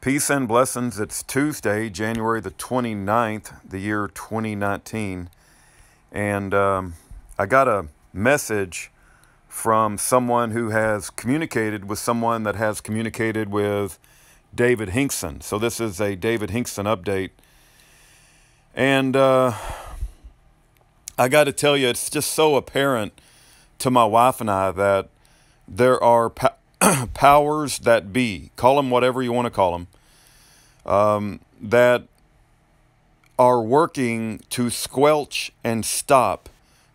Peace and blessings. It's Tuesday, January the 29th, the year 2019. And I got a message from someone who has communicated with someone that has communicated with David Hinkson. So this is a David Hinkson update. And I got to tell you, it's just so apparent to my wife and I that there are powers that be, call them whatever you want to call them, that are working to squelch and stop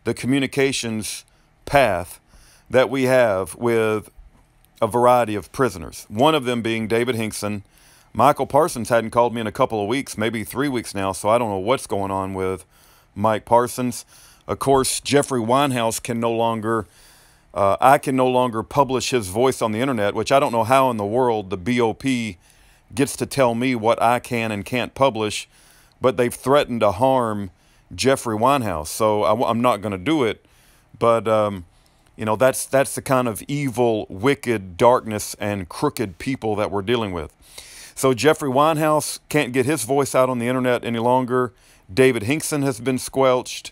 the communications path that we have with a variety of prisoners. One of them being David Hinkson. Michael Parsons hadn't called me in a couple of weeks, maybe 3 weeks now, so I don't know what's going on with Mike Parsons. Of course, Jeffrey Winehouse can no longer... I can no longer publish his voice on the internet, which I don't know how in the world the BOP gets to tell me what I can and can't publish, but they've threatened to harm Jeffrey Winehouse. So I'm not going to do it, but you know, that's the kind of evil, wicked, darkness, and crooked people that we're dealing with. So Jeffrey Winehouse can't get his voice out on the internet any longer. David Hinkson has been squelched.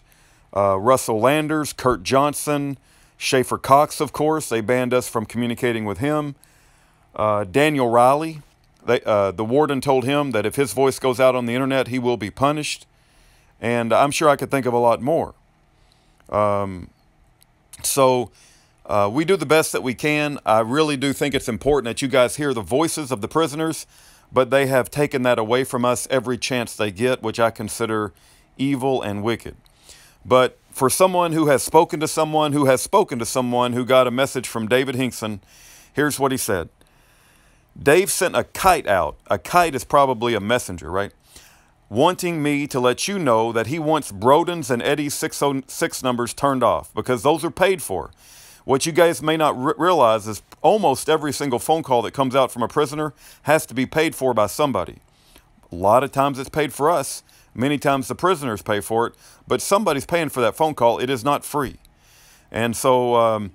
Russell Landers, Kurt Johnson, Schaefer Cox, of course, they banned us from communicating with him. Daniel Riley, the warden told him that if his voice goes out on the internet, he will be punished. And I'm sure I could think of a lot more. So we do the best that we can. I really do think it's important that you guys hear the voices of the prisoners, but they have taken that away from us every chance they get, which I consider evil and wicked. But for someone who has spoken to someone who has spoken to someone who got a message from David Hinkson, here's what he said. Dave sent a kite out. A kite is probably a messenger, right? Wanting me to let you know that he wants Broden's and Eddie's 606 numbers turned off because those are paid for. What you guys may not realize is almost every single phone call that comes out from a prisoner has to be paid for by somebody. A lot of times it's paid for us. Many times the prisoners pay for it, but somebody's paying for that phone call. It is not free. And so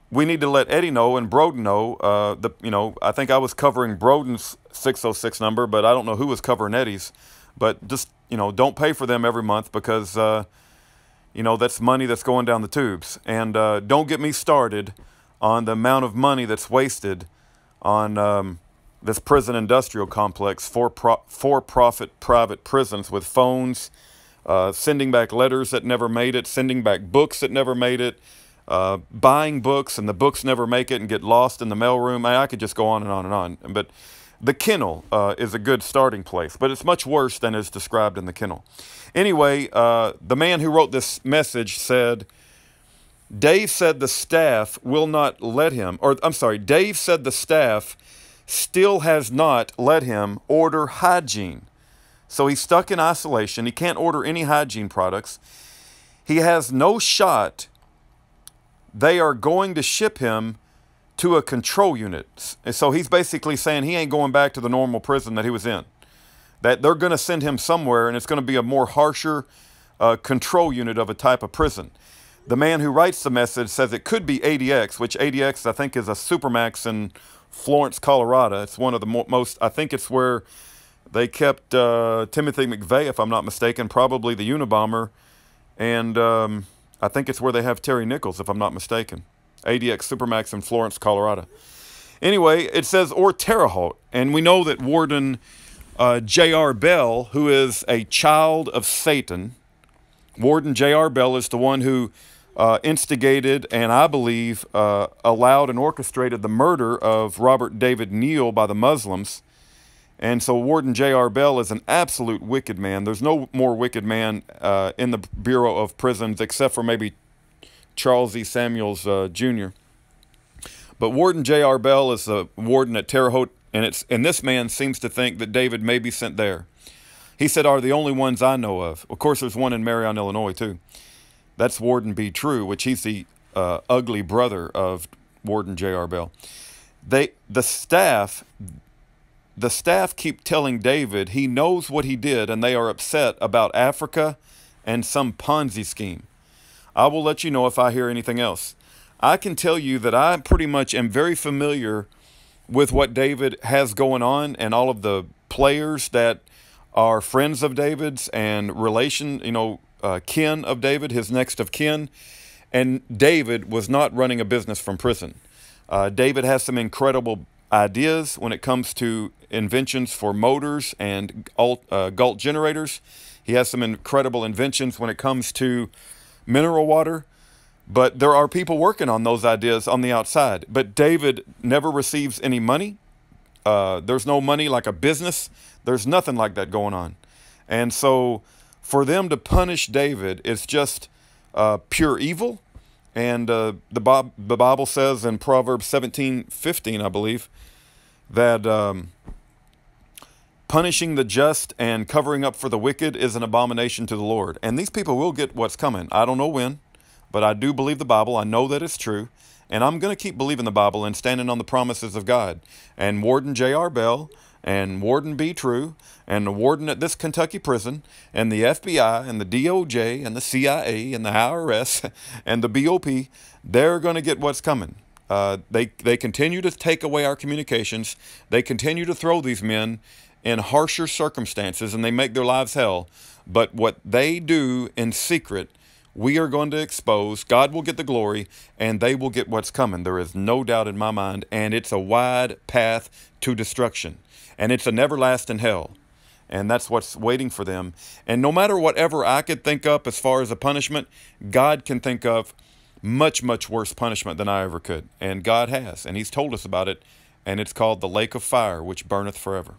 we need to let Eddie know and Broden know. I think I was covering Broden's 606 number, but I don't know who was covering Eddie's. But just, don't pay for them every month because, that's money that's going down the tubes. And don't get me started on the amount of money that's wasted on this prison industrial complex, for-profit private prisons with phones, sending back letters that never made it, sending back books that never made it, buying books and the books never make it and get lost in the mailroom. I could just go on and on and on. But the kennel is a good starting place, but it's much worse than is described in the kennel. Anyway, the man who wrote this message said, Dave said the staff will not let him, or I'm sorry, Dave said the staff still has not let him order hygiene. So he's stuck in isolation. He can't order any hygiene products. He has no shot. They are going to ship him to a control unit. So he's basically saying he ain't going back to the normal prison that he was in. That they're going to send him somewhere, and it's going to be a more harsher control unit of a type of prison. The man who writes the message says it could be ADX, which ADX I think is a supermax in Florence, Colorado. It's one of the most, I think it's where they kept Timothy McVeigh, if I'm not mistaken, probably the Unabomber. And I think it's where they have Terry Nichols, if I'm not mistaken. ADX Supermax in Florence, Colorado. Anyway, it says, or Terre Haute. And we know that Warden J.R. Bell, who is a child of Satan, Warden J.R. Bell is the one who instigated and I believe allowed and orchestrated the murder of Robert David Neal by the Muslims. And so Warden J.R. Bell is an absolute wicked man. There's no more wicked man in the Bureau of Prisons except for maybe Charles E. Samuels Jr. But Warden J.R. Bell is the warden at Terre Haute, and this man seems to think that David may be sent there. He said, are the only ones I know of. Of course, there's one in Marion, Illinois, too. That's Warden B. True, which he's the ugly brother of Warden J.R. Bell. The staff keep telling David he knows what he did, and they are upset about Africa and some Ponzi scheme. I will let you know if I hear anything else. I can tell you that I pretty much am very familiar with what David has going on and all of the players that are friends of David's and relation, kin of David, his next of kin. And David was not running a business from prison. David has some incredible ideas when it comes to inventions for motors and Galt generators. He has some incredible inventions when it comes to mineral water. But there are people working on those ideas on the outside. But David never receives any money. There's no money like a business. There's nothing like that going on. And so for them to punish David is just pure evil. And the Bible says in Proverbs 17:15, I believe, that punishing the just and covering up for the wicked is an abomination to the Lord. And these people will get what's coming. I don't know when, but I do believe the Bible. I know that it's true. And I'm going to keep believing the Bible and standing on the promises of God. And Warden J.R. Bell and Warden B. True and the warden at this Kentucky prison and the FBI and the DOJ and the CIA and the IRS and the BOP, they're going to get what's coming. They continue to take away our communications. They continue to throw these men in harsher circumstances, and they make their lives hell. But what they do in secret, we are going to expose. God will get the glory, and they will get what's coming. There is no doubt in my mind, and it's a wide path to destruction, and it's an everlasting hell, and that's what's waiting for them. And no matter whatever I could think up as far as a punishment, God can think of much, much worse punishment than I ever could, and God has, and he's told us about it, and it's called the lake of fire, which burneth forever.